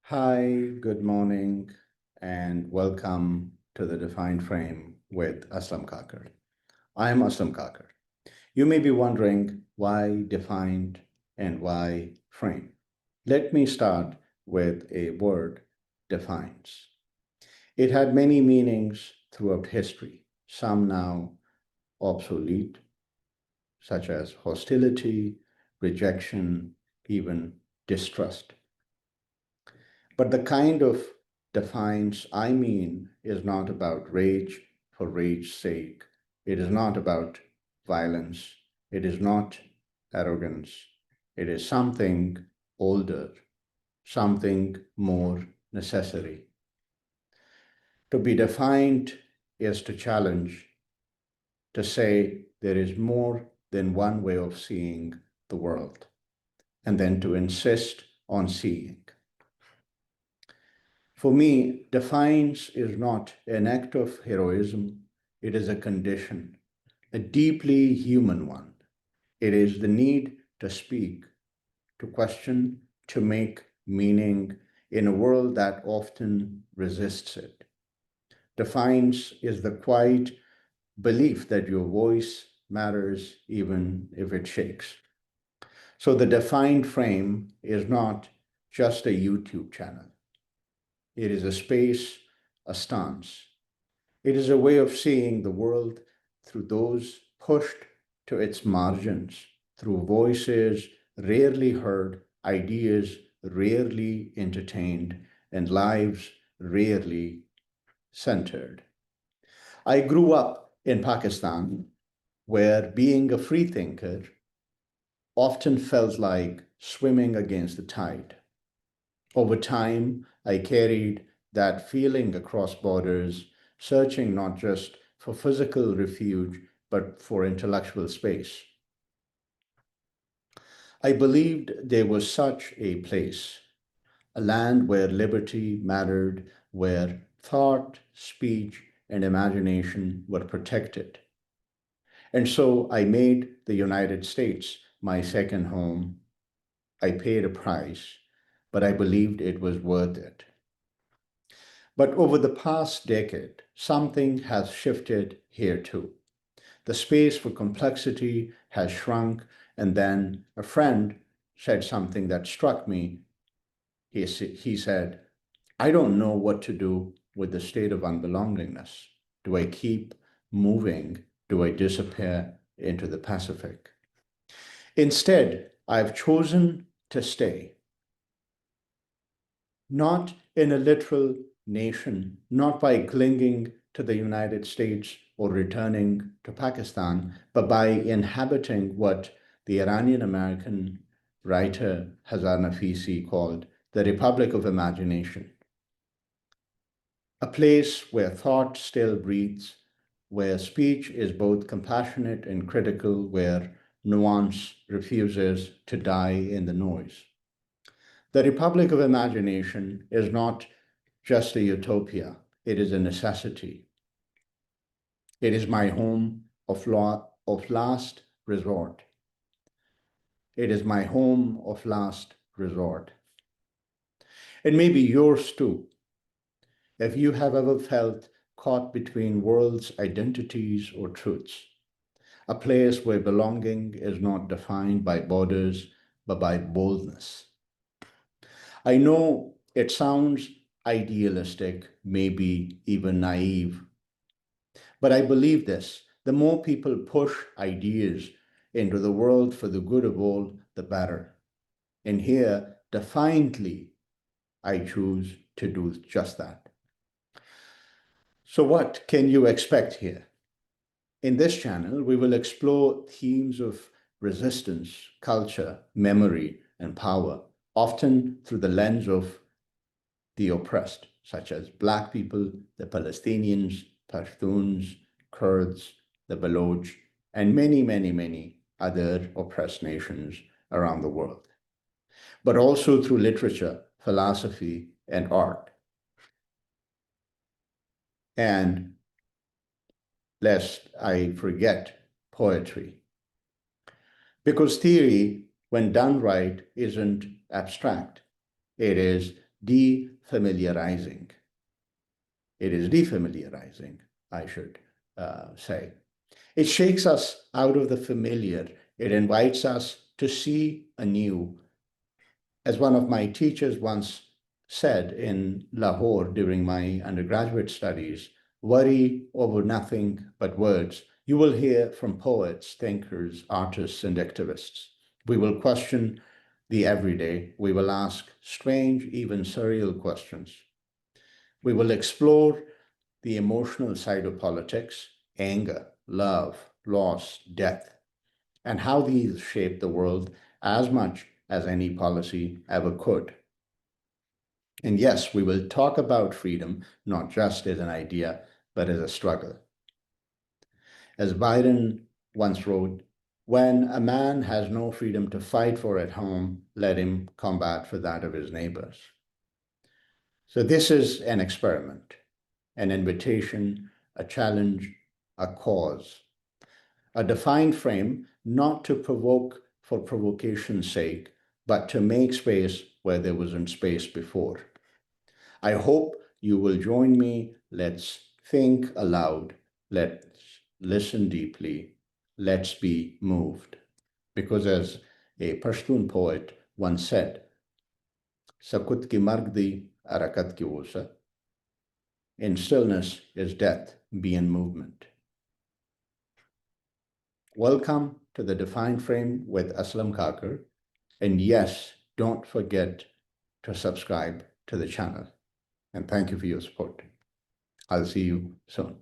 Hi, good morning, and welcome to the Defined Frame with Aslam Kakar. I am Aslam Kakar. You may be wondering why defined and why frame. Let me start with a word, defines. It had many meanings throughout history, some now obsolete, such as hostility, rejection, even distrust. But the kind of defiance I mean is not about rage for rage's sake. It is not about violence. It is not arrogance. It is something older, something more necessary. To be defined is to challenge, to say there is more than one way of seeing the world, and then to insist on seeing. For me, defiance is not an act of heroism, it is a condition, a deeply human one. It is the need to speak, to question, to make meaning in a world that often resists it. Defiance is the quiet belief that your voice matters even if it shakes. So the defined frame is not just a YouTube channel. It is a space, a stance. It is a way of seeing the world through those pushed to its margins, through voices rarely heard, ideas rarely entertained, and lives rarely centered. I grew up in Pakistan, where being a free thinker often felt like swimming against the tide. Over time, I carried that feeling across borders, searching not just for physical refuge, but for intellectual space. I believed there was such a place, a land where liberty mattered, where thought, speech, and imagination were protected. And so I made the United States my second home. I paid a price, but I believed it was worth it. But over the past decade, something has shifted here too. The space for complexity has shrunk, and then a friend said something that struck me. He said, I don't know what to do with the state of unbelongingness. Do I keep moving? Do I disappear into the Pacific? Instead, I've chosen to stay, not in a literal nation, not by clinging to the United States or returning to Pakistan, but by inhabiting what the Iranian American writer Hazar Nafisi called the Republic of Imagination, a place where thought still breathes, where speech is both compassionate and critical, where nuance refuses to die in the noise. The Republic of Imagination is not just a utopia, it is a necessity. It is my home of last resort. It is my home of last resort. And maybe yours too. If you have ever felt caught between worlds, identities, or truths, a place where belonging is not defined by borders, but by boldness. I know it sounds idealistic, maybe even naive, but I believe this. The more people push ideas into the world for the good of all, the better. And here, defiantly, I choose to do just that. So what can you expect here? In this channel, we will explore themes of resistance, culture, memory, and power, often through the lens of the oppressed, such as Black people, the Palestinians, Pashtuns, Kurds, the Baloch, and many, many, many other oppressed nations around the world, but also through literature, philosophy, and art. And lest I forget, poetry. Because theory, when done right, isn't abstract. It is defamiliarizing. It is defamiliarizing, I should say. It shakes us out of the familiar. It invites us to see anew. As one of my teachers once said in Lahore during my undergraduate studies, worry over nothing but words. You will hear from poets, thinkers, artists, and activists. We will question the everyday. We will ask strange, even surreal questions. We will explore the emotional side of politics, anger, love, loss, death, and how these shape the world as much as any policy ever could. And yes, we will talk about freedom, not just as an idea, but as a struggle. As Byron once wrote, when a man has no freedom to fight for at home, let him combat for that of his neighbors. So this is an experiment, an invitation, a challenge, a cause, a defined frame, not to provoke for provocation's sake, but to make space where there wasn't space before. I hope you will join me. Let's think aloud. Let's listen deeply. Let's be moved. Because as a Pashtun poet once said, Sakut ki margdi arakat ki wosa. In stillness is death, be in movement. Welcome to the Defined Frame with Aslam Kakar. And yes, don't forget to subscribe to the channel. And thank you for your support. I'll see you soon.